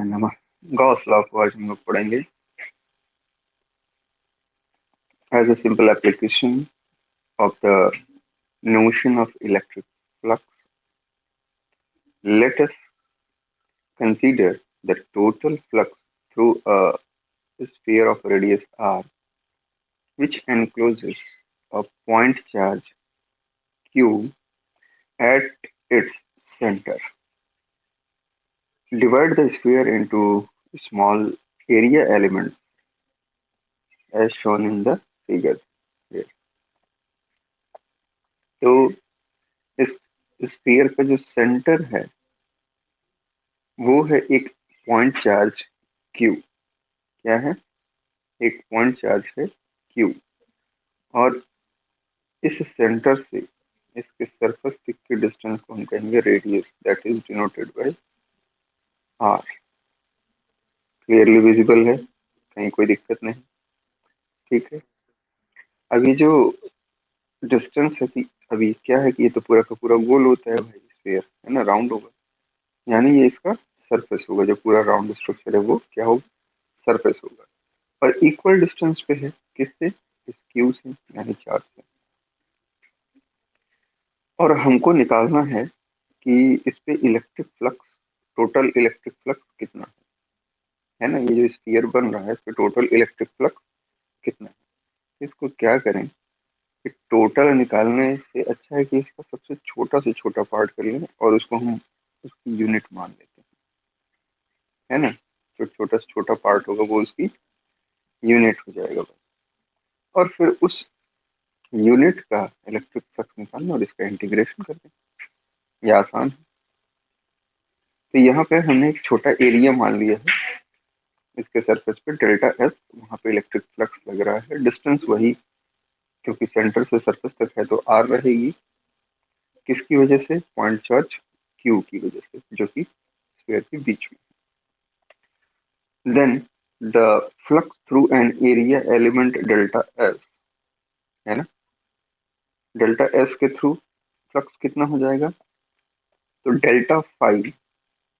नमः। Gauss law को आज हम लोग पढ़ेंगे as a simple application of the notion of electric flux. Let us consider the total flux through a sphere of radius r, which encloses a point charge q at its center. Divide the sphere into small area elements as shown in the figure here. तो इस sphere का जो centre है वो है एक point charge Q। क्या है? एक पॉइंट चार्ज है Q, और इस सेंटर से इसके सरफेस तक के डिस्टेंस को हम कहेंगे radius, that is denoted by R। Clearly visible है, कहीं कोई दिक्कत नहीं? ठीक है। अभी जो डिस्टेंस है कि अभी क्या है कि ये तो पूरा का पूरा गोल होता है भाई, स्फीयर है ना, राउंड होगा, यानी ये इसका सरफेस होगा। जो पूरा राउंड स्ट्रक्चर है वो क्या होगा? सरफेस होगा। और इक्वल डिस्टेंस पे है किससे? इस क्यू से, यानी चार्ज से। और हमको निकालना है कि इस पे electric flux, total electric flux कितना है ना। ये जो स्फीयर बन रहा है इस पे टोटल इलेक्ट्रिक फ्लक्स कितना है। इसको क्या करें कि टोटल निकालने से अच्छा है कि इसका सबसे छोटा से छोटा पार्ट कर लें और उसको हम उसकी यूनिट मान लेते हैं, है ना। जो छोटा से छोटा पार्ट होगा वो उसकी यूनिट हो जाएगा बस। और फिर उस यूनिट का इलेक्ट्रिक फ्लक्स निकालना और इसका इंटीग्रेशन कर दें, ये आसान है। तो यहाँ पे हमने एक छोटा एरिया मान लिया है, इसके सरफेस पे डेल्टा एस, वहाँ पे इलेक्ट्रिक फ्लक्स लग रहा है। डिस्टेंस वही, क्योंकि सेंटर से सरफेस तक है तो आर रहेगी। किसकी वजह से? पॉइंट चार्ज क्यू की वजह से, जो कि स्फीयर के बीच में। Then the flux through an area element delta S, है ना। डेल्टा एस के थ्रू फ्लक्स कितना हो जाएगा? तो delta phi,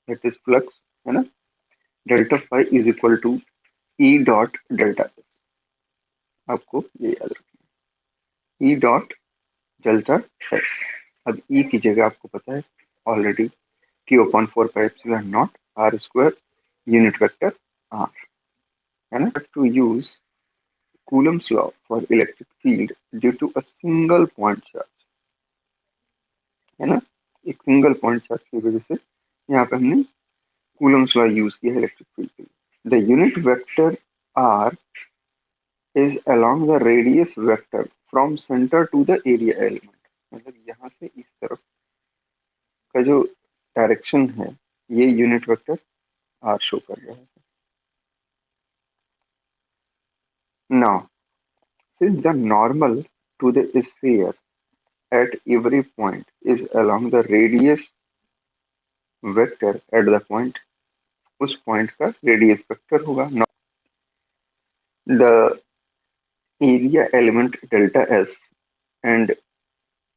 that is flux, है ना। Delta phi is equal to E dot delta S. आपको ये याद रखना, ई डॉट डेल्टा एस। अब ई की जगह आपको पता है already, q upon four pi epsilon not r square unit vector r, है ना। To use Coulomb's law for electric field due to a single point charge, है ना। एक सिंगल पॉइंट चार्ज की वजह से यहाँ पे हमने कूलम्स लॉ यूज किया है इलेक्ट्रिक फील्ड के लिए। The unit vector r is along the radius vector from center to the area element। मतलब यहाँ से इस तरफ का जो डायरेक्शन है ये यूनिट वेक्टर आर शो कर रहा है। Now, since the normal to the sphere at every point is along the radius vector at the point, उस पॉइंट का रेडियस वेक्टर होगा। Now, the area element delta s and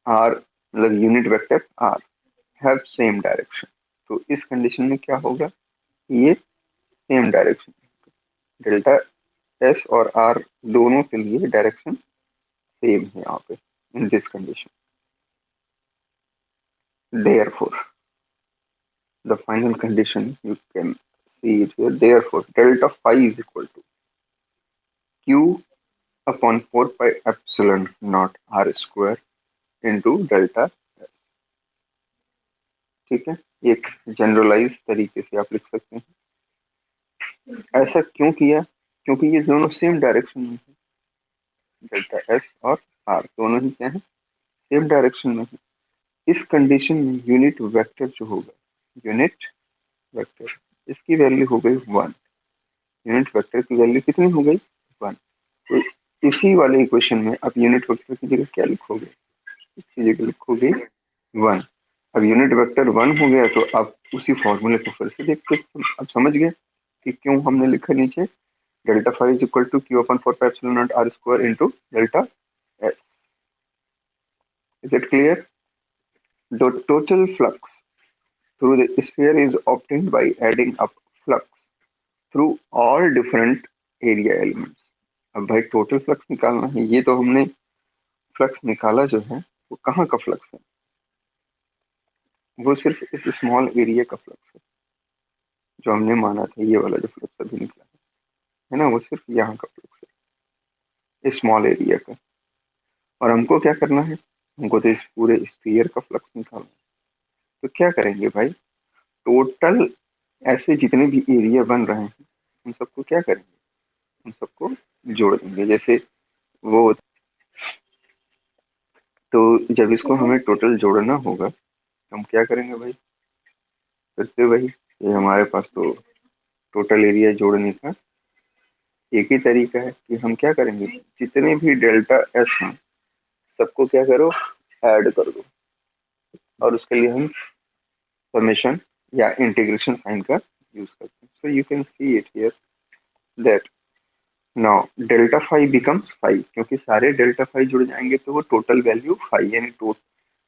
r, मतलब unit vector r, have same direction. तो इस condition में क्या होगा? ये सेम डायरेक्शन, डेल्टा एस और आर दोनों के लिए डायरेक्शन सेम है यहाँ पे in this condition. Therefore, the final condition you can see it here. Therefore, delta phi is equal to q upon 4 pi epsilon naught r square into delta s। ठीक है, एक generalise तरीके से आप लिख सकते हैं। ऐसा क्यों किया? क्योंकि ये दोनों सेम डायरेक्शन में है, डेल्टा एस और आर दोनों ही क्या है? सेम डायरेक्शन में है। इस कंडीशन में यूनिट वेक्टर जो होगा, यूनिट वेक्टर, इसकी वैल्यू हो गई 1। यूनिट वेक्टर की वैल्यू कितनी हो गई? 1। तो इसी वाले इक्वेशन में आप यूनिट वेक्टर की जगह क्या लिखोगे? इसकी जगह लिखोगे 1। अब यूनिट वेक्टर 1 हो गया तो आप उसी फॉर्मूले को फिर से देखते, आप समझ गए कि क्यों हमने लिखा नीचे delta phi is equal to q upon four pi epsilon not r square into delta S. Is it clear? The total flux through the sphere is obtained by adding up flux through all different area elements. अब भाई total flux निकालना है, ये तो हमने flux निकाला जो है वो कहाँ का फ्लक्स है, वो सिर्फ इस स्मॉल एरिया का फ्लक्स है, जो हमने माना था ये वाला जो फ्लक्स अभी निकला है ना, वो सिर्फ यहाँ का फ्लक्स है, स्मॉल एरिया का। और हमको क्या करना है, हमको तो इस पूरे स्फीयर का फ्लक्स निकालना है। तो क्या करेंगे भाई, टोटल ऐसे जितने भी एरिया बन रहे हैं उन सबको क्या करेंगे, उन सबको जोड़ देंगे। जैसे वो, तो जब इसको हमें टोटल जोड़ना होगा तो हम क्या करेंगे भाई, फिर से वही, ये हमारे पास तो टोटल एरिया जोड़ने का एक ही तरीका है कि हम क्या करेंगे, जितने भी डेल्टा एस हैं सबको क्या करो, ऐड कर दो। और उसके लिए हम समेशन या इंटीग्रेशन साइन का यूज करते हैं। So you can see it here that now delta five becomes five, क्योंकि सारे डेल्टा फाइव जुड़ जाएंगे तो वो टोटल वैल्यू फाइव, यानी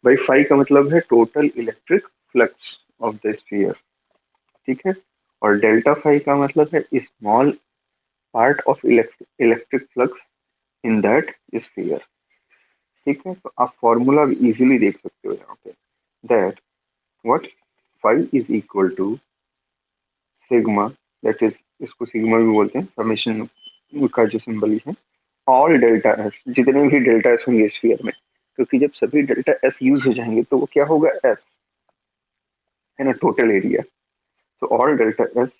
भाई फाइव का मतलब है total electric flux of the sphere. ठीक है, और डेल्टा फाइव का मतलब है small part of electric flux in that sphere. ठीक है, तो आप फॉर्मूला इजीली देख सकते हो यहाँ पे, that what phi is equal to sigma, that is, इसको सिग्मा भी बोलते हैं, समेशन का जो सिंबल है, ऑल डेल्टा एस, जितने भी डेल्टा एस होंगे स्फीयर में, क्योंकि जब सभी डेल्टा एस यूज हो जाएंगे तो वो क्या होगा, एस, है ना, टोटल एरिया। तो all delta S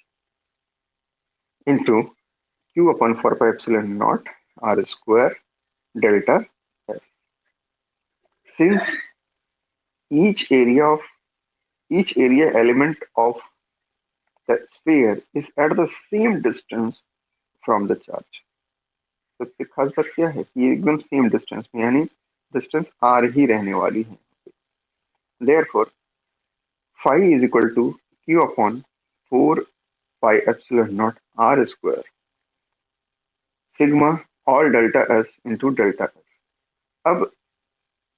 into q upon four pi epsilon not r square delta S, since each area of each area element of the sphere is at the same distance from the charge। सबसे खास बात क्या है कि ये एकदम same distance में, यानी डिस्टेंस आर ही रहने वाली है। therefore phi is equal to q upon 4 pi epsilon naught r square sigma all delta s into delta s। अब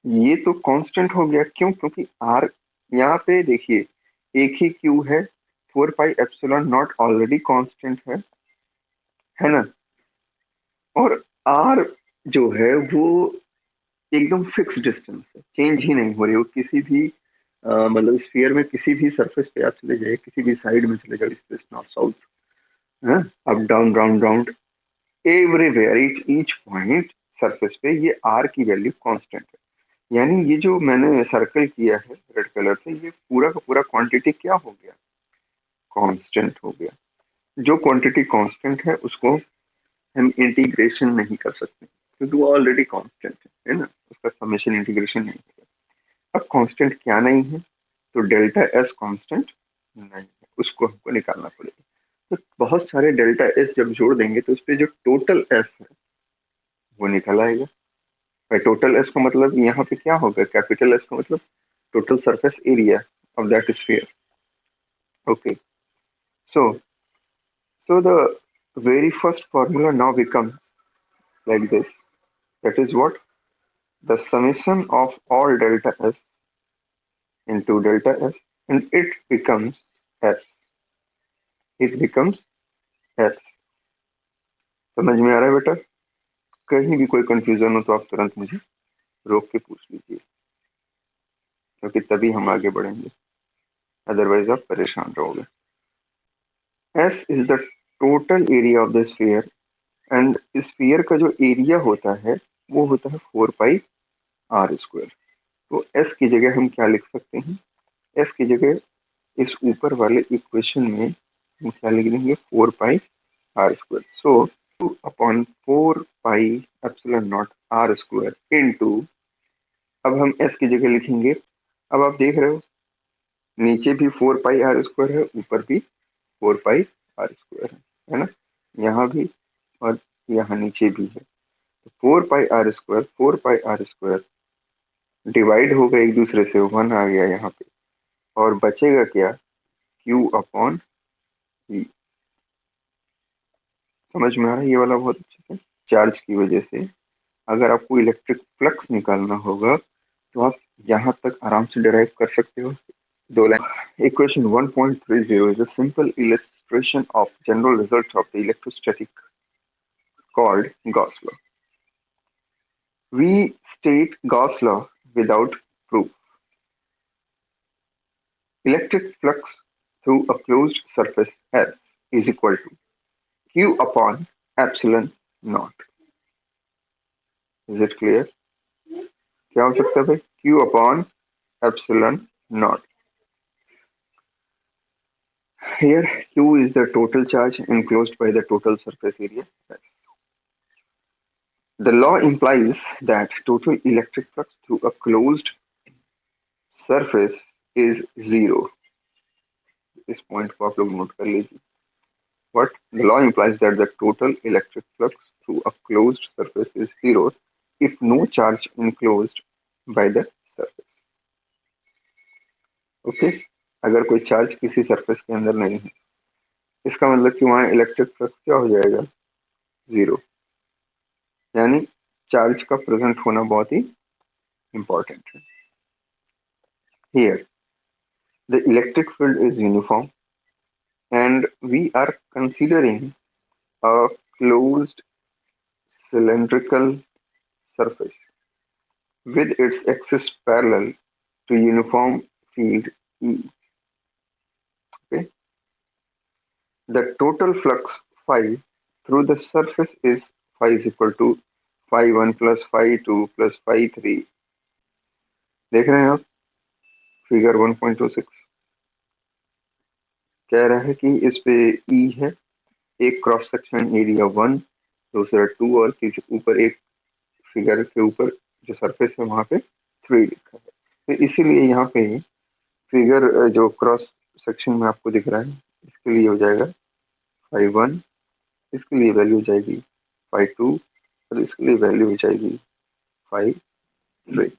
ये तो कांस्टेंट हो गया, क्यों, क्योंकि आर यहाँ पे देखिए एक ही क्यू है, 4 पाई एप्सिलॉन नॉट ऑलरेडी कांस्टेंट है ना, और आर जो है वो एकदम फिक्स डिस्टेंस है, चेंज ही नहीं हो रही, वो किसी भी मतलब स्फीयर में किसी भी सरफेस पे आप चले जाइए, किसी भी साइड में चले जाओ, ईस्ट नॉर्थ साउथ, है, up down round round, everywhere each each point surface पे ये आर की वैल्यू कांस्टेंट है। यानी ये जो मैंने सर्कल किया है रेड कलर से, ये पूरा का पूरा क्वांटिटी क्या हो गया, कांस्टेंट हो गया। जो क्वांटिटी कांस्टेंट है उसको हम इंटीग्रेशन नहीं कर सकते, क्योंकि वो ऑलरेडी कांस्टेंट है ना, उसका समेशन इंटीग्रेशन नहीं है। अब कांस्टेंट क्या नहीं है, तो डेल्टा एस कांस्टेंट नहीं है, उसको हमको निकालना पड़ेगा। तो बहुत सारे डेल्टा एस जब जोड़ देंगे तो उस पर जो टोटल एस है वो निकल आएगा। भाई टोटल एस का मतलब यहाँ पे क्या होगा, कैपिटल एस का मतलब total surface area of that sphere. Okay, so so the very first formula now becomes like this, that is what, the summation of all delta s into delta s, and s, it becomes s। समझ में आ रहा है बेटा, कहीं भी कोई confusion हो तो आप तुरंत मुझे रोक के पूछ लीजिए, क्योंकि तभी हम आगे बढ़ेंगे, अदरवाइज आप परेशान रहोगे। s is the total area of the sphere, and sphere का जो एरिया होता है वो होता है 4 पाई आर स्क्वायर। तो s की जगह हम क्या लिख सकते हैं, s की जगह इस ऊपर वाले इक्वेशन में हम क्या लिख देंगे, 4 pi r square. So 2/4 pi epsilon not r square into, अब हम s की जगह लिखेंगे, अब आप देख रहे हो नीचे भी 4 पाई आर स्क्वायर है, ऊपर भी 4 पाई आर स्क्वायर है ना, यहाँ भी और यहाँ नीचे भी है। तो 4 पाई आर स्क्वायर डिवाइड हो गए एक दूसरे से, 1 आ गया यहाँ पे, और बचेगा क्या, क्यू अपॉन ई। समझ में आ रहा है ये वाला बहुत अच्छे से, चार्ज की वजह से अगर आपको इलेक्ट्रिक फ्लक्स निकालना होगा तो आप यहाँ तक आराम से डिराइव कर सकते हो, दो line. Equation 1.30 is a simple illustration of general result of the electrostatic called Gauss law. We state Gauss law without proof. Electric flux through a closed surface S is equal to Q upon epsilon naught. Is it clear? क्या हो सकता है भाई? Q upon epsilon naught. Here Q is the total charge enclosed by the total surface area. The law implies that total electric flux through a closed surface is zero. इस point को आप लोग note कर लीजिए. What? The law implies that the total electric flux through a closed surface is zero if no charge enclosed by the surface. Okay? अगर कोई charge किसी surface के अंदर नहीं है, इसका मतलब कि वहां इलेक्ट्रिक फ्लक्स क्या हो जाएगा? जीरो. यानी चार्ज का प्रेजेंट होना बहुत ही इंपॉर्टेंट है. Here, the electric field is uniform and we are considering a closed cylindrical surface with its axis parallel to uniform field E. Okay? The total flux phi through the surface is phi is equal to phi 1 plus phi 2 plus phi 3. देख रहे हैं आप figure 1.26 कह रहा है कि इस पे E है, एक क्रॉस सेक्शन एरिया 1, दूसरा 2 और तीसरे ऊपर एक फिगर के ऊपर जो सरफेस है वहां पे 3 लिखा है. तो इसीलिए यहाँ पे फिगर जो क्रॉस सेक्शन में आपको दिख रहा है इसके लिए हो जाएगा phi 1, इसके लिए वैल्यू हो जाएगी phi 2 और इसके लिए वैल्यू हो जाएगी phi 3.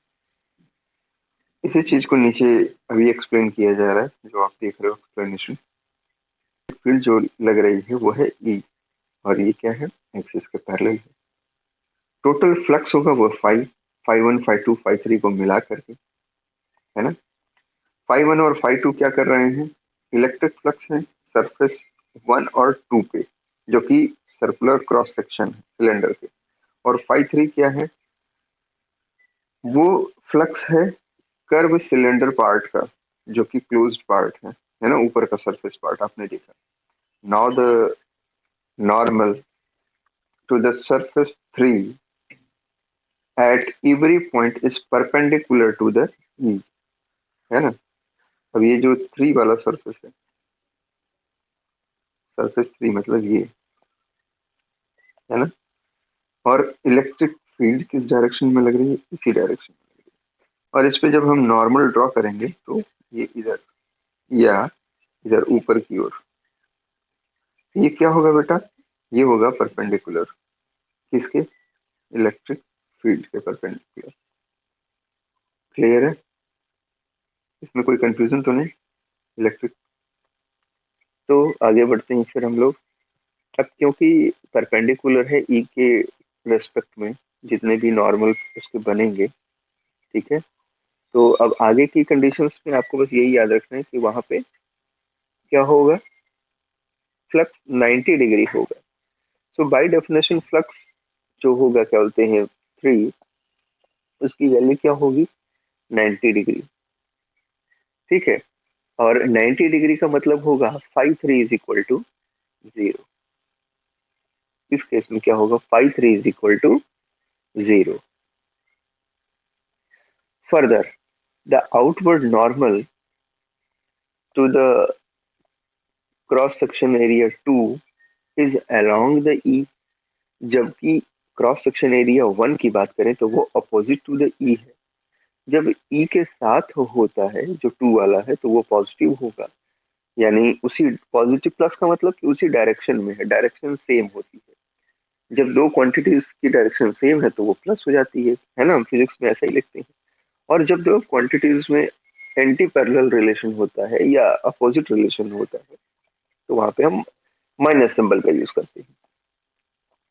इसी चीज को नीचे अभी एक्सप्लेन किया जा रहा है जो आप देख रहे हो एक्सप्लेनेशन. फील्ड जो लग रही है वो है E और ये क्या है? एक्सिस के पैरेलल है. टोटल फ्लक्स होगा वो phi 1 phi 2 phi 3 को मिला करके, है ना. phi 1 और phi 2 क्या कर रहे हैं? इलेक्ट्रिक फ्लक्स है सरफेस 1 और 2 पे जो कि सर्कुलर क्रॉस सेक्शन है सिलेंडर के. और phi 3 क्या है? वो फ्लक्स है कर्व सिलेंडर पार्ट का जो कि क्लोज्ड पार्ट है ना, ऊपर का सरफेस पार्ट आपने देखा. Now the normal to the surface 3 at every point is perpendicular to the E, है ना. अब ये जो 3 वाला सरफेस है, सरफेस 3 मतलब ये, है ना. और इलेक्ट्रिक फील्ड किस डायरेक्शन में लग रही है? इसी डायरेक्शन में. और इस पे जब हम नॉर्मल ड्रॉ करेंगे तो ये इधर या इधर ऊपर की ओर, ये क्या होगा बेटा? ये होगा परपेंडिकुलर. किसके? इलेक्ट्रिक फील्ड के परपेंडिकुलर. क्लियर है? इसमें कोई कंफ्यूजन तो नहीं? इलेक्ट्रिक. तो आगे बढ़ते हैं फिर हम लोग. अब क्योंकि परपेंडिकुलर है ई के रेस्पेक्ट में जितने भी नॉर्मल उसके बनेंगे, ठीक है. तो अब आगे की कंडीशंस में आपको बस यही याद रखना है कि वहां पे क्या होगा? फ्लक्स 90 डिग्री होगा. सो बाय डेफिनेशन फ्लक्स जो होगा क्या बोलते हैं 3, उसकी वैल्यू क्या होगी? 90 डिग्री. ठीक है. और 90 डिग्री का मतलब होगा phi 3 इज इक्वल टू 0. इस केस में क्या होगा? phi 3 is equal to 0. Further the outward normal to the cross section area 2 is along the E. जबकि क्रॉस सेक्शन एरिया 1 की बात करें तो वो अपोजिट टू द E है. जब E के साथ होता है जो 2 वाला है तो वो पॉजिटिव होगा. यानी उसी पॉजिटिव प्लस का मतलब कि उसी डायरेक्शन में है, डायरेक्शन सेम होती है. जब दो क्वांटिटीज की डायरेक्शन सेम है तो वो प्लस हो जाती है ना. हम फिजिक्स में ऐसा ही लिखते हैं. और जब दो क्वांटिटीज में एंटी पैरेलल रिलेशन होता है या अपोजिट रिलेशन होता है तो वहां पे हम माइनस सिंबल का यूज करते हैं.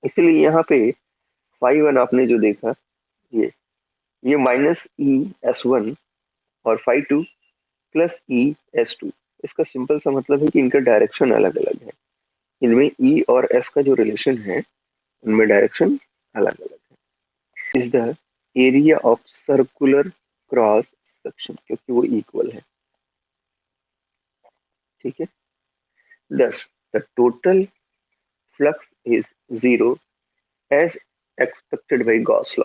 इसलिए यहाँ पे फाई वन आपने जो देखा, ये ये माइनस ई एस वन और phi two plus E S two. इसका सिंपल सा मतलब है कि इनका डायरेक्शन अलग अलग है। इनमें ई और एस का जो रिलेशन है उनमें डायरेक्शन अलग अलग है। Is the area of circular cross section, क्योंकि वो इक्वल है। ठीक है। Thus, the total flux is zero as expected by Gauss law,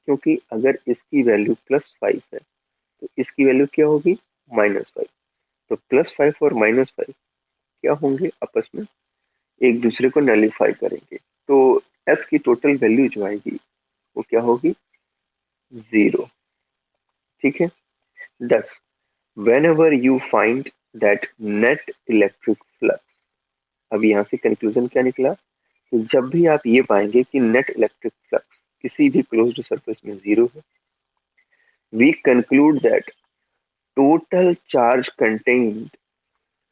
क्योंकि अगर इसकी वैल्यू +5 है तो इसकी वैल्यू क्या होगी, -5। तो +5 और -5 क्या होंगे, आपस में एक दूसरे को नलीफाई करेंगे। तो एस की टोटल वैल्यू जो आएगी वो क्या होगी, 0। ठीक है। 10, when ever you find that net electric flux, अब यहाँ से कंक्लूजन क्या निकला कि जब भी आप ये पाएंगे कि नेट इलेक्ट्रिक फ्लक्स किसी भी क्लोज्ड सरफेस में 0 है, we conclude that total charge contained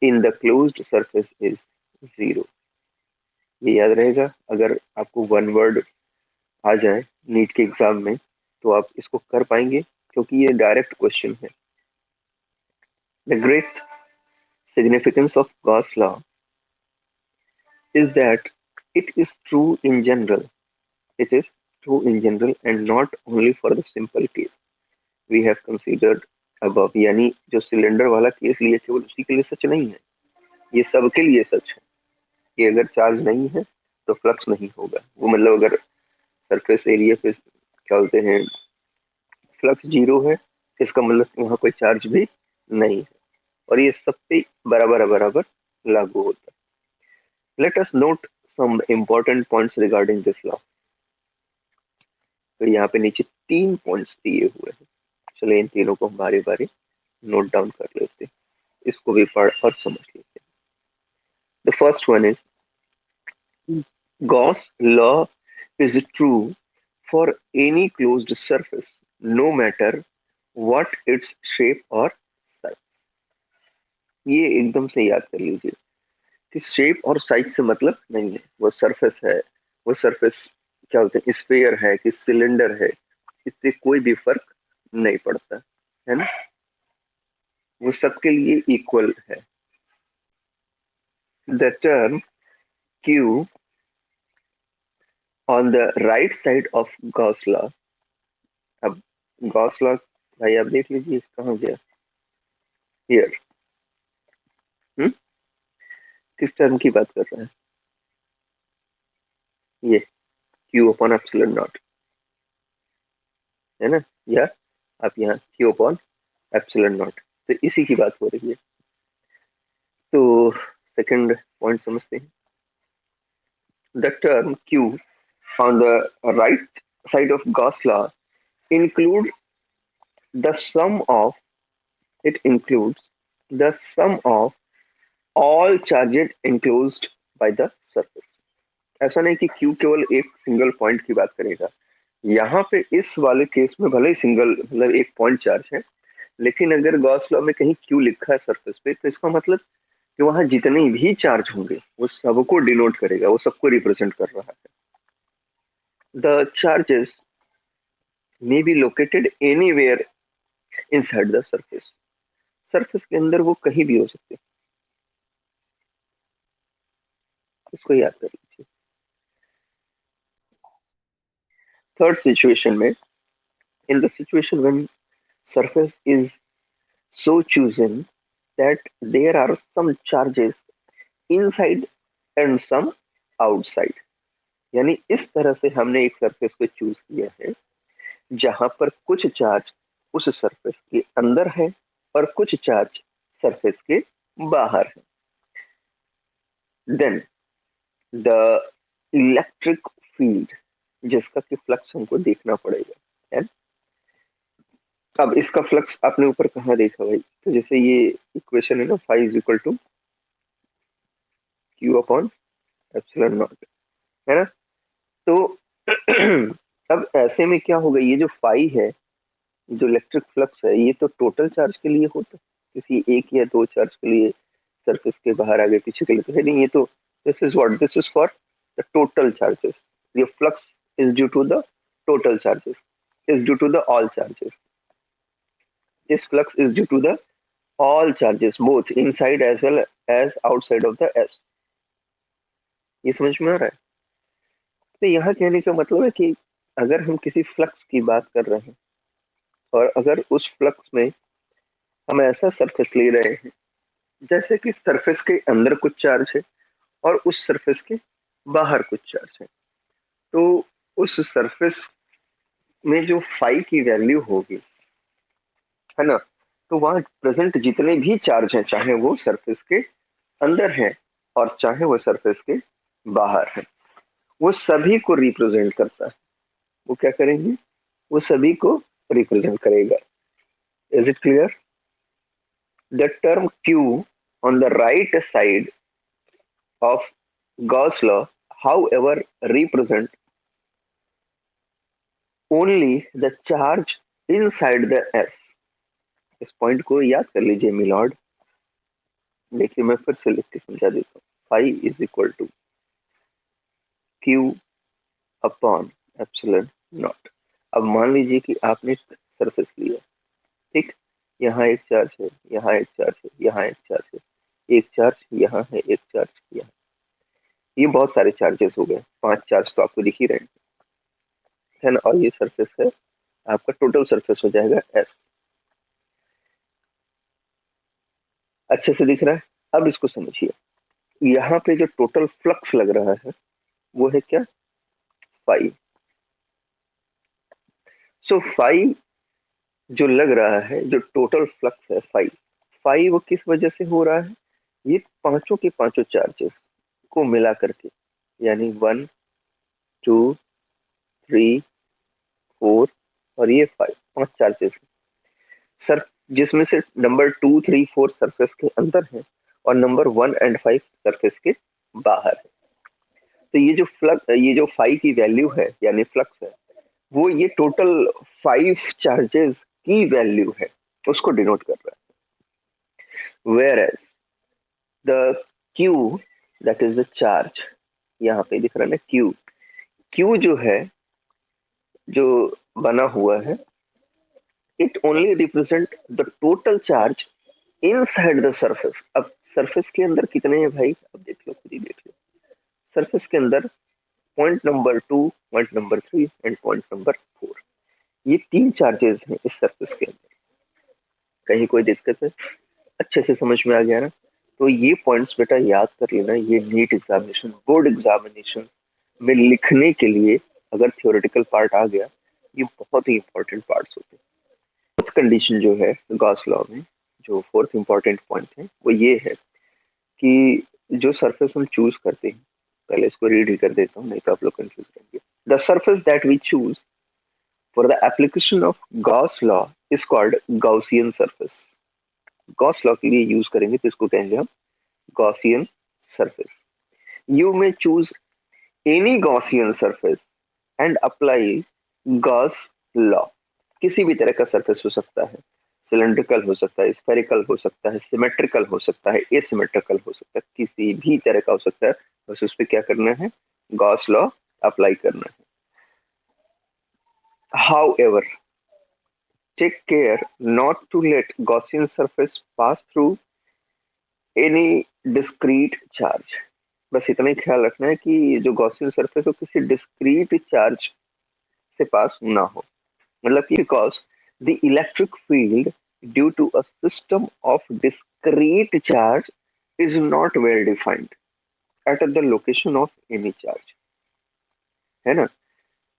in the closed surface is 0। ये याद रहेगा, अगर आपको वन वर्ड आ जाए नीट के एग्जाम में तो आप इसको कर पाएंगे, क्योंकि ये डायरेक्ट क्वेश्चन है। The great significance of Gauss law is that it is true in general. It is true in general and not only for the simple case we have considered above। यानी जो cylinder वाला case लिए केवल उसी के लिए सच नहीं है, ये सबके लिए सच है कि अगर चार्ज नहीं है तो फ्लक्स नहीं होगा। वो मतलब अगर सरफेस एरिया पे क्या बोलते हैं फ्लक्स 0 है, इसका मतलब वहाँ कोई चार्ज भी नहीं है, और ये सब पे बराबर बराबर लागू होता है। Let us note some important points regarding this law. तो यहाँ पे नीचे 3 पॉइंट्स दिए हुए हैं, चलिए इन तीनों को हम बारी बारी नोट डाउन कर लेते हैं, इसको भी पढ़ और समझ लेते हैं। The first one is Gauss law is true for any closed surface no matter what its shape और साइज। ये एकदम से याद कर लीजिए कि शेप और साइज से मतलब नहीं है, वो सरफेस है, वो सरफेस क्या बोलते हैं स्फीयर है कि सिलेंडर है, इससे कोई भी फर्क नहीं पड़ता है ना, वो सबके लिए इक्वल है। The term Q on the right side of Gauss law. अब गॉस लॉ भाई आप देख लीजिए कहाँ गया, हियर। किस टर्म की बात कर रहे हैं, ये Q/ε0 है ना, या आप यहाँ Q/ε0, तो इसी की बात हो रही है। तो सेकंड पॉइंट समझते हैं। The term Q on the right side of Gauss law include the sum of it includes the sum of all charges enclosed by the surface। ऐसा नहीं कि Q केवल एक सिंगल पॉइंट की बात करेगा, यहाँ पे इस वाले केस में भले ही सिंगल मतलब एक पॉइंट चार्ज है, लेकिन अगर गॉस लॉ में कहीं Q लिखा है सरफेस पे तो इसका मतलब कि वहां जितने भी चार्ज होंगे वो सबको डिनोट करेगा, वो सबको रिप्रेजेंट कर रहा है। The charges may be located anywhere inside the surface, surface के अंदर वो कहीं भी हो सकते हैं, इसको याद कर लीजिए। थर्ड सिचुएशन में, in the situation when surface is so chosen that there are some charges inside and some outside। यानी इस तरह से हमने एक सरफेस को चूज किया है जहां पर कुछ चार्ज उस सरफेस के अंदर है और कुछ चार्ज सरफेस के बाहर है। देन द इलेक्ट्रिक फील्ड, जिसका कि फ्लक्स हमको देखना पड़ेगा है। अब इसका फ्लक्स आपने ऊपर कहाँ देखा भाई, तो जैसे ये इक्वेशन है ना, phi is equal to Q/ε0 है ना। तो अब ऐसे में क्या होगा, ये जो फाई है, जो इलेक्ट्रिक फ्लक्स है, ये तो टोटल चार्ज के लिए होता है, किसी एक या दो चार्ज के लिए सरफेस के बाहर आगे पीछे के लिए तो है नहीं। ये तो this is for the total charges. ये flux is due to the total charges, is due to the all charges, this flux is due to the all charges both inside as well as outside of the S. ये समझ में आ रहा है? तो यहाँ कहने का मतलब है कि अगर हम किसी फ्लक्स की बात कर रहे हैं और अगर उस फ्लक्स में हम ऐसा सरफेस ले रहे हैं जैसे कि सरफेस के अंदर कुछ चार्ज है और उस सरफेस के बाहर कुछ चार्ज है, तो उस सरफेस में जो फाई की वैल्यू होगी, है ना, तो वहां प्रेजेंट जितने भी चार्ज हैं, चाहे वो सरफेस के अंदर है और चाहे वो सरफेस के बाहर है, वो सभी को रिप्रेजेंट करता है। वो क्या करेंगे? वो सभी को रिप्रेजेंट करेगा। Is it clear? The term Q on the right side of Gauss law, however, represent only the charge inside the S। इस पॉइंट को याद कर लीजिए मिलॉर्ड। देखिए मैं फिर से लिख के समझा देता हूँ। Phi is equal to Q upon epsilon naught. अब मान लीजिए कि आपने सरफेस लिया, ठीक, यहाँ एक चार्ज है, यहाँ एक चार्ज है, यहाँ एक चार्ज है, एक चार्ज यहाँ है, एक चार्ज यहाँ। ये बहुत सारे चार्जेस हो गए, 5 चार्ज तो आपको दिख ही रहे हैं, है ना। और ये सरफेस है, आपका टोटल सरफेस हो जाएगा एस। अच्छे से दिख रहा है? अब इसको समझिए, यहाँ पे जो टोटल फ्लक्स लग रहा है वो है क्या? फाई। सो फाई जो लग रहा है, जो टोटल फ्लक्स है फाई, फाई वो किस वजह से हो रहा है? ये पांचों के पांचों चार्जेस को मिला करके, यानी 1 2 3 4 और ये 5, 5 चार्जेस सर, जिसमें से नंबर 2 3 4 सरफेस के अंदर है और नंबर 1 और 5 सरफेस के बाहर है। तो ये जो फाइव की वैल्यू है यानी फ्लक्स है, वो ये टोटल 5 चार्जेस की वैल्यू है, उसको डिनोट कर रहा है। Whereas the q, that is the charge, यहाँ पे दिख रहा है ना क्यू। क्यू जो है, जो बना हुआ है, it only represent the total charge inside the surface. अब सरफेस के अंदर कितने हैं भाई? अब देख लो, खुद ही देख लो। सरफेस के अंदर point number 2, point number 3 and point number 4, ये 3 चार्जेस हैं इस सरफेस के अंदर। कहीं कोई दिक्कत है? अच्छे से समझ में आ गया ना? तो ये पॉइंट्स बेटा याद कर लेना, ये नीट एग्जामिनेशन, बोर्ड एग्जामिनेशन में लिखने के लिए अगर थियोरेटिकल पार्ट आ गया, ये बहुत ही इंपॉर्टेंट पार्ट्स होते हैं। फोर्थ कंडीशन जो है गॉस लॉ में, जो फोर्थ इंपॉर्टेंट पॉइंट है वो ये है कि जो सरफेस हम चूज करते हैं, पहले इसको रीड ही कर देता हूँ नहीं तो आप लोग कंफ्यूज रहेंगे। The surface that we choose for the application of Gauss law is called Gaussian surface. Gauss law के लिए यूज करेंगे तो इसको कहेंगे हम Gaussian surface. You may choose any Gaussian surface and apply Gauss law. किसी भी तरह का सरफेस हो सकता है, सिलेंड्रिकल हो सकता है, स्फेरिकल हो सकता है, सिमेट्रिकल हो सकता है, एसिमेट्रिकल हो सकता है, किसी भी तरह का हो सकता है। बस उस पर क्या करना है? गॉस लॉ अप्लाई करना है। However, take care not to let Gaussian surface pass through any discrete charge। बस इतना ही ख्याल रखना है कि जो गॉसियन सरफेस हो किसी डिस्क्रीट चार्ज से पास ना हो। मतलब कि because the electric field due to a system of discrete charge is not well defined at the location of any charge, है ना।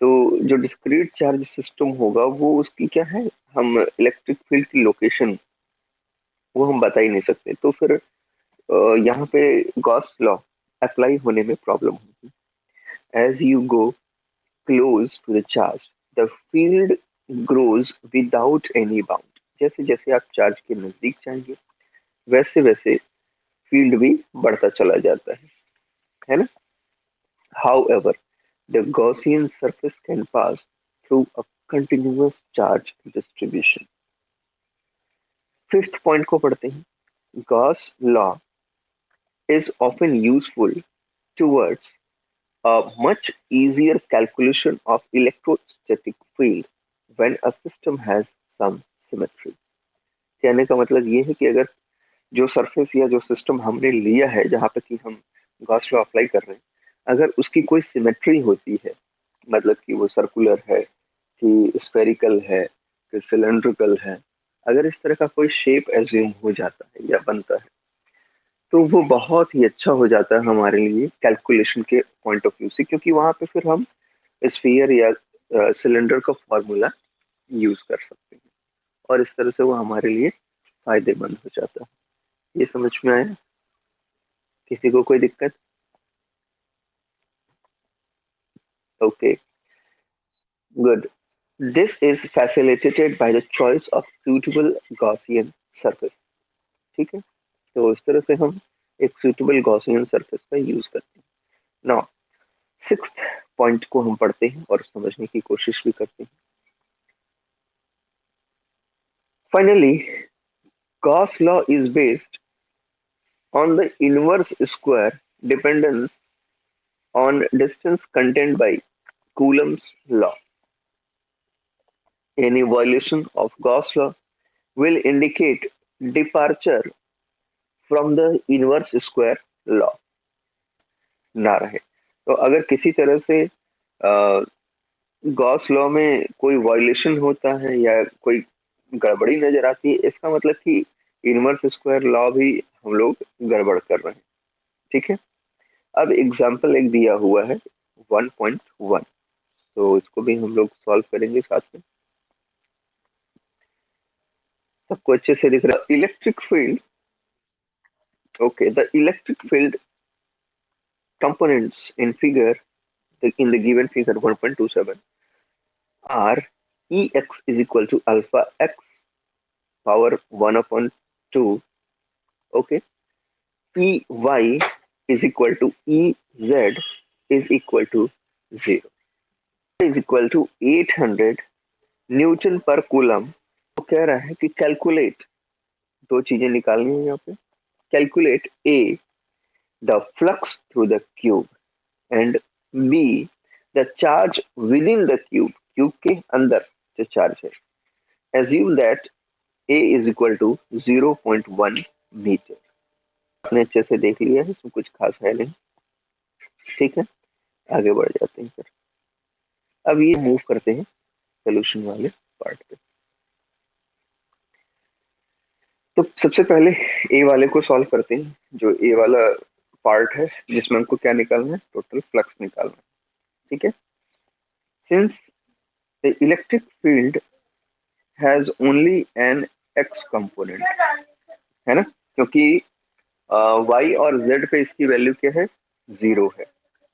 तो जो डिस्क्रीट चार्ज सिस्टम होगा वो उसकी क्या है, हम इलेक्ट्रिक फील्ड की लोकेशन वो हम बता ही नहीं सकते। तो फिर यहाँ पे गॉस लॉ अप्लाई होने में प्रॉब्लम होगी। As you go close to the charge, the field grows without any bound। जैसे जैसे आप चार्ज के नजदीक जाएंगे वैसे वैसे फील्ड भी बढ़ता चला जाता है ना। However, the Gaussian surface can pass through a continuous charge distribution। Fifth point को पढ़ते हैं। Gauss law is often useful towards a much easier calculation of electrostatic field when a system has some symmetry। कहने का मतलब ये है कि अगर जो सरफेस या जो सिस्टम हमने लिया है जहाँ पे कि हम गॉस लॉ अप्लाई कर रहे हैं, अगर उसकी कोई सिमेट्री होती है, मतलब कि वो सर्कुलर है कि स्फेरिकल है कि सिलेंड्रिकल है, अगर इस तरह का कोई शेप एज्यूम हो जाता है या बनता है, तो वो बहुत ही अच्छा हो जाता है हमारे लिए कैलकुलेशन के पॉइंट ऑफ व्यू से, क्योंकि वहां पे फिर हम स्फीयर या सिलेंडर का फॉर्मूला यूज कर सकते हैं, और इस तरह से वो हमारे लिए फायदेमंद हो जाता है। ये समझ में आया? किसी को कोई दिक्कत? Okay, good. This is facilitated by the choice of suitable Gaussian surface. ठीक है, तो इस तरह से हम एक सुटेबल गॉसियन सरफेस का यूज करते हैं। नाउ सिक्स्थ पॉइंट को हम पढ़ते हैं और समझने की कोशिश भी करते हैं। Finally, Gauss law is based on the inverse square dependence on distance contained by Coulomb's law. Any violation of Gauss law will indicate departure from the inverse square law. ना रहे तो अगर किसी तरह से गॉस लॉ में कोई violation होता है या कोई गड़बड़ी नजर आती है, इसका मतलब कि इनवर्स स्क्वायर लॉ भी हम लोग गड़बड़ कर रहे हैं। ठीक है, अब एग्जाम्पल एक दिया हुआ है 1.1, तो इसको भी हम लोग सॉल्व करेंगे साथ में। सबको अच्छे से दिख रहा है? Electric field, okay, the electric field components in figure, in the given figure 1.27 are Ex is equal to alpha x power 1 upon 2, okay, Py is equal to Ez is equal to 0, is equal to 800 Newton पर coulomb. तो कह रहा है कि calculate, दो चीजें निकालनी है यहाँ पे। Calculate a the flux through the cube and b the charge within the cube, cube के अंदर जो चार्ज है। Assume that a is equal to 0.1 metre. आपने अच्छे से देख लिया है, इसमें कुछ खास है नहीं। ठीक है, आगे बढ़ जाते हैं सर। अब ये मूव करते हैं सोल्यूशन वाले पार्ट पे। तो सबसे पहले ए वाले को सॉल्व करते हैं, जो ए वाला पार्ट है जिसमें हमको क्या निकालना है, टोटल फ्लक्स निकालना है। ठीक है, since the electric field has only an x component, है ना, क्योंकि वाई और जेड पे इसकी वैल्यू क्या है, 0 है,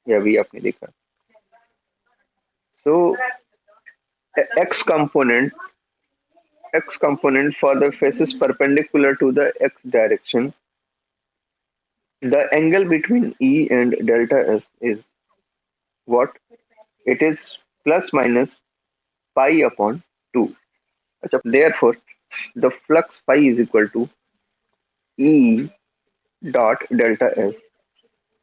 ये अभी आपने देखा। सो x component for the faces perpendicular to the x direction, the angle between E and delta S is what? It is plus minus pi upon 2. Therefore, the flux pi is equal to E dot delta S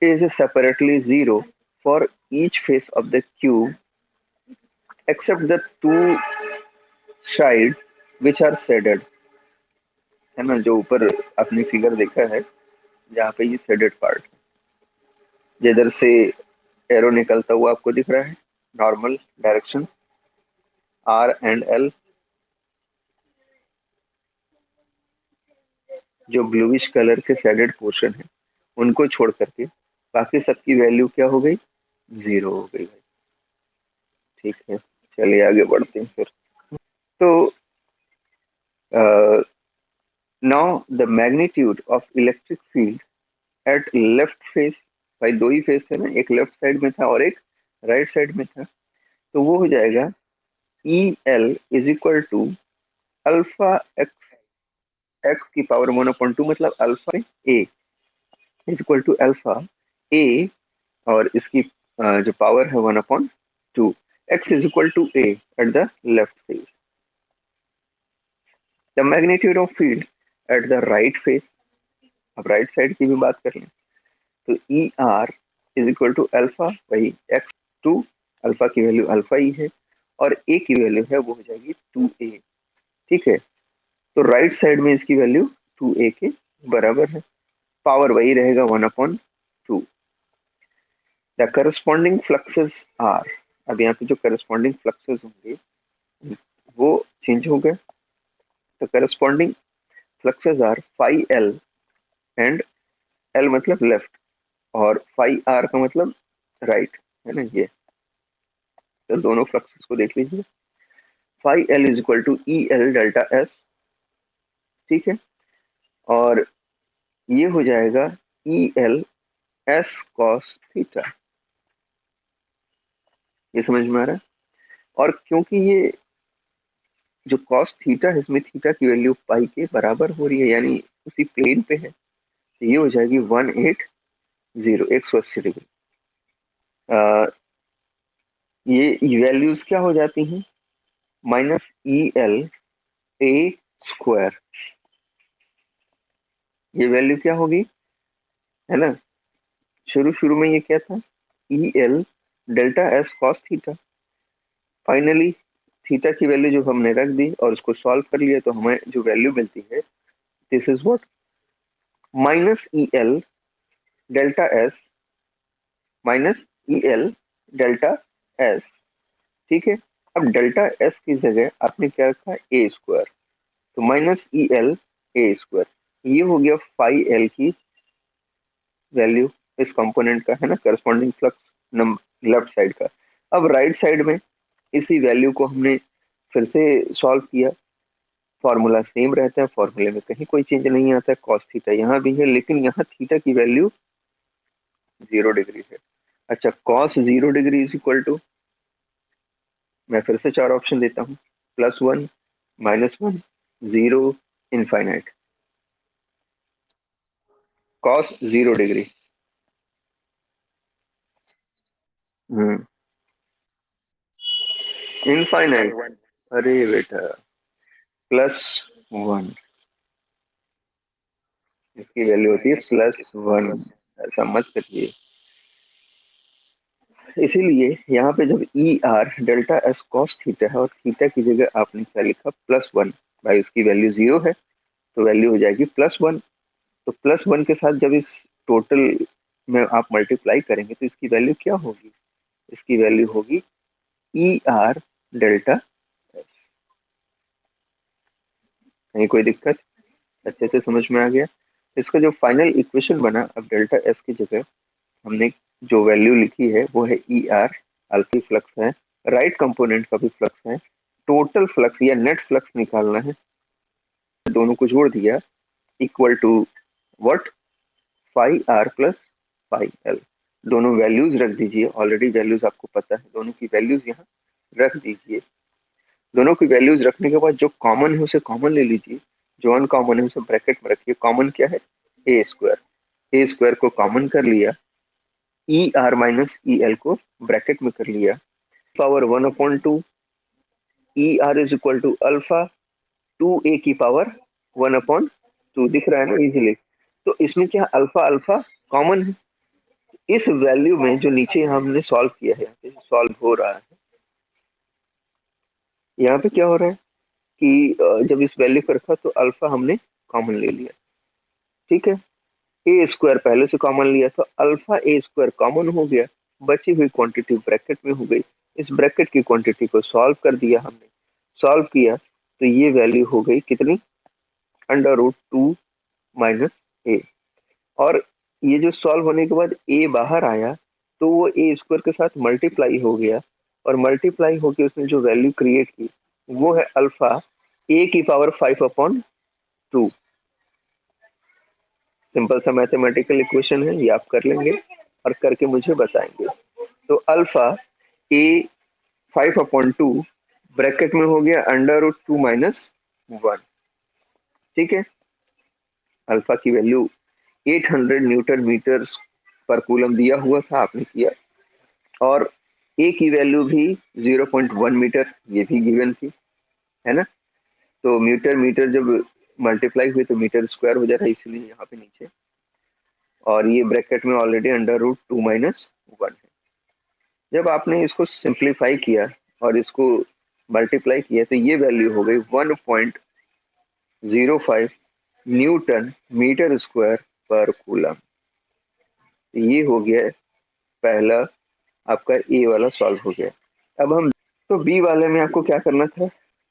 is separately 0 for each face of the cube except the two sides which are shaded, है ना, जो ऊपर आपने figure देखा है जहाँ पे ये शेडेड पार्ट, जिधर से एरो निकलता हुआ आपको दिख रहा है, normal direction R and L, जो ब्लूइश कलर के शेडेड पोर्शन है, उनको छोड़ करके बाकी सबकी वैल्यू क्या हो गई, 0 हो गई। ठीक है, चलिए आगे बढ़ते हैं फिर। तो now the magnitude of electric field at left face, भाई दो ही फेस थे ना, एक लेफ्ट साइड में था और एक राइट साइड में था, तो वो हो जाएगा E L is equal to alpha x, x की पावर 1/2, मतलब alpha a is equal to alpha a, और इसकी जो पावर है 1/2, x is equal to a at the left face. The magnitude of field at the right face, अब right side की भी बात कर लें, तो E R is equal to alpha वही एक्स टू, अल्फा की वैल्यू अल्फा ही है और ए की वैल्यू है वो हो जाएगी 2a। ठीक है, तो राइट साइड में इसकी वैल्यू 2a के बराबर है, पावर वही रहेगा 1/2। द करस्पॉन्डिंग फ्लक्सेस आर, अब यहाँ पे जो करस्पॉन्डिंग फ्लक्सेस होंगे वो चेंज हो गए। तो corresponding fluxes are phi L and L मतलब लेफ्ट और फाई आर का मतलब राइट, है ना ये। तो दोनों फ्लक्सेस को देख लीजिए। Phi L is equal to E L delta S, ठीक है, और ये हो जाएगा E L S cos theta. ये समझ में आ रहा है? और क्योंकि ये जो कॉस थीटा है इसमें थीटा की वैल्यू पाई के बराबर हो रही है, यानी उसी प्लेन पे है, तो ये हो जाएगी 180, 180 डिग्री। ये वैल्यूज क्या हो जाती हैं, -EL a स्क्वायर, ये वैल्यू क्या होगी, है ना। शुरू शुरू में ये क्या था, EL delta S cos theta. Finally theta की वैल्यू जो हमने रख दी और उसको सॉल्व कर लिया तो हमें जो वैल्यू मिलती है, this is what, -EL delta S -EL delta S, ठीक है। अब डेल्टा एस की जगह आपने क्या रखा, ए स्क्वायर, तो -EL ए स्क्वायर, ये हो गया फाई एल की वैल्यू इस कंपोनेंट का, है ना, corresponding flux number left side का। अब राइट साइड में इसी वैल्यू को हमने फिर से सॉल्व किया, फॉर्मूला सेम रहता है, फॉर्मूले में कहीं कोई चेंज नहीं आता है, कॉस थीटा यहाँ भी है लेकिन यहाँ थीटा की वैल्यू 0 डिग्री है। अच्छा, cos 0 degree is equal to, मैं फिर से चार ऑप्शन देता हूँ, +1, -1, 0, इनफाइनाइट। कॉस 0 डिग्री, हम्म, इनफाइनाइट, अरे बेटा, +1, इसकी वैल्यू होती है +1, ऐसा मत करिए। इसीलिए यहाँ पे जब E R delta S cos theta है और थीटा की जगह आपने क्या लिखा, +1, भाई उसकी वैल्यू 0 है तो वैल्यू हो जाएगी +1। तो +1 के साथ जब इस टोटल में आप मल्टीप्लाई करेंगे तो इसकी वैल्यू क्या होगी, इसकी वैल्यू होगी ई आर डेल्टा एस। कहीं कोई दिक्कत, अच्छे से समझ में आ गया। इसका जो फाइनल इक्वेशन बना, अब डेल्टा एस की जगह हमने जो वैल्यू लिखी है वो है ई आर, अल्फा फ्लक्स है, राइट कंपोनेंट का भी फ्लक्स है, टोटल फ्लक्स या नेट फ्लक्स निकालना है, दोनों को जोड़ दिया, equal to what, phi R plus phi L. दोनों वैल्यूज रख दीजिए, ऑलरेडी वैल्यूज आपको पता है, दोनों की वैल्यूज यहाँ रख दीजिए। दोनों की वैल्यूज रखने के बाद जो कॉमन है उसे कॉमन ले लीजिए, जो अनकॉमन है उसे ब्रैकेट में रखिए। कॉमन क्या है, ए स्क्वायर, ए स्क्वायर को कॉमन कर लिया, E R minus E L को ब्रैकेट में कर लिया, power 1/2, E R is equal to alpha 2a की पावर 1/2, दिख रहा है ना इजीली। तो इसमें क्या, अल्फा अल्फा कॉमन है, इस वैल्यू में जो नीचे हमने सॉल्व किया है, यहाँ पे सॉल्व हो रहा है, यहाँ पे क्या हो रहा है कि जब इस वैल्यू को रखा तो अल्फा हमने कॉमन ले लिया, ठीक है। ए स्क्वायर पहले से कॉमन लिया तो अल्फा ए स्क्वायर कॉमन हो गया, बची हुई क्वांटिटी ब्रैकेट में हो गई, इस ब्रैकेट की क्वांटिटी को सॉल्व कर दिया हमने, सॉल्व किया तो ये वैल्यू हो गई कितनी, √2 माइनस ए। और ये जो सॉल्व होने के बाद ए बाहर आया तो वो ए स्क्वायर के साथ मल्टीप्लाई हो गया, और मल्टीप्लाई होकर उसने जो वैल्यू क्रिएट की वो है अल्फा ए की पावर 5/2। सिंपल सा मैथमेटिकल इक्वेशन है, ये आप कर लेंगे और करके मुझे बताएंगे। तो अल्फा ए 5/2 ब्रैकेट में हो गया √2 माइनस 1, ठीक है। अल्फा की वैल्यू 800 न्यूटन मीटर्स पर कूलम दिया हुआ था, आपने किया, और ए की वैल्यू भी 0.1 मीटर, ये भी गिवन थी, है ना। तो मीटर मीटर जब मल्टीप्लाई हुई तो मीटर स्क्वायर हो जाता है, इसलिए यहाँ पे नीचे, और ये ब्रैकेट में ऑलरेडी √2 माइनस 1 है। जब आपने इसको सिंप्लीफाई किया और इसको मल्टीप्लाई किया तो ये वैल्यू हो गई 0.05 न्यूटन मीटर स्क्वायर पर कूलम। ये हो गया पहला, आपका ए वाला सॉल्व हो गया। अब हम तो बी वाले में आपको क्या करना था,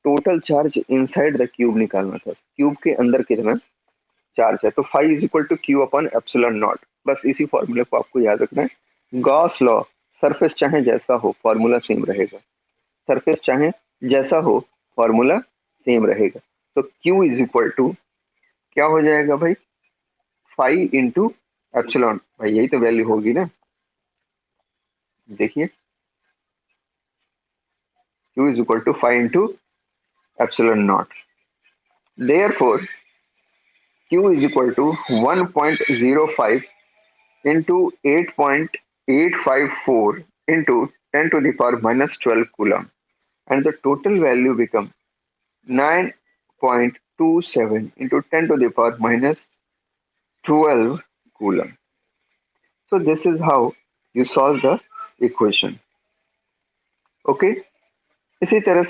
total charge inside the cube निकालना था, क्यूब के अंदर कितना चार्ज है। तो phi is equal to Q upon epsilon naught, बस इसी फॉर्मूले को आपको याद रखना है। गॉस लॉ, सरफेस चाहे जैसा हो फॉर्मूला सेम रहेगा, सरफेस चाहे जैसा हो फॉर्मूला सेम रहेगा। तो क्यू इज इक्वल टू क्या हो जाएगा भाई, फाई इंटू एप्सिलॉन, भाई यही तो वैल्यू होगी ना, देखिए Q is equal to phi into epsilon naught. Therefore Q is equal to 1.05 into 8.854 into 10 to the power minus 12 coulomb, and the total value become 9.27 into 10 to the power minus 12 coulomb. So this is how you solve the equation. Okay, इसी तरह से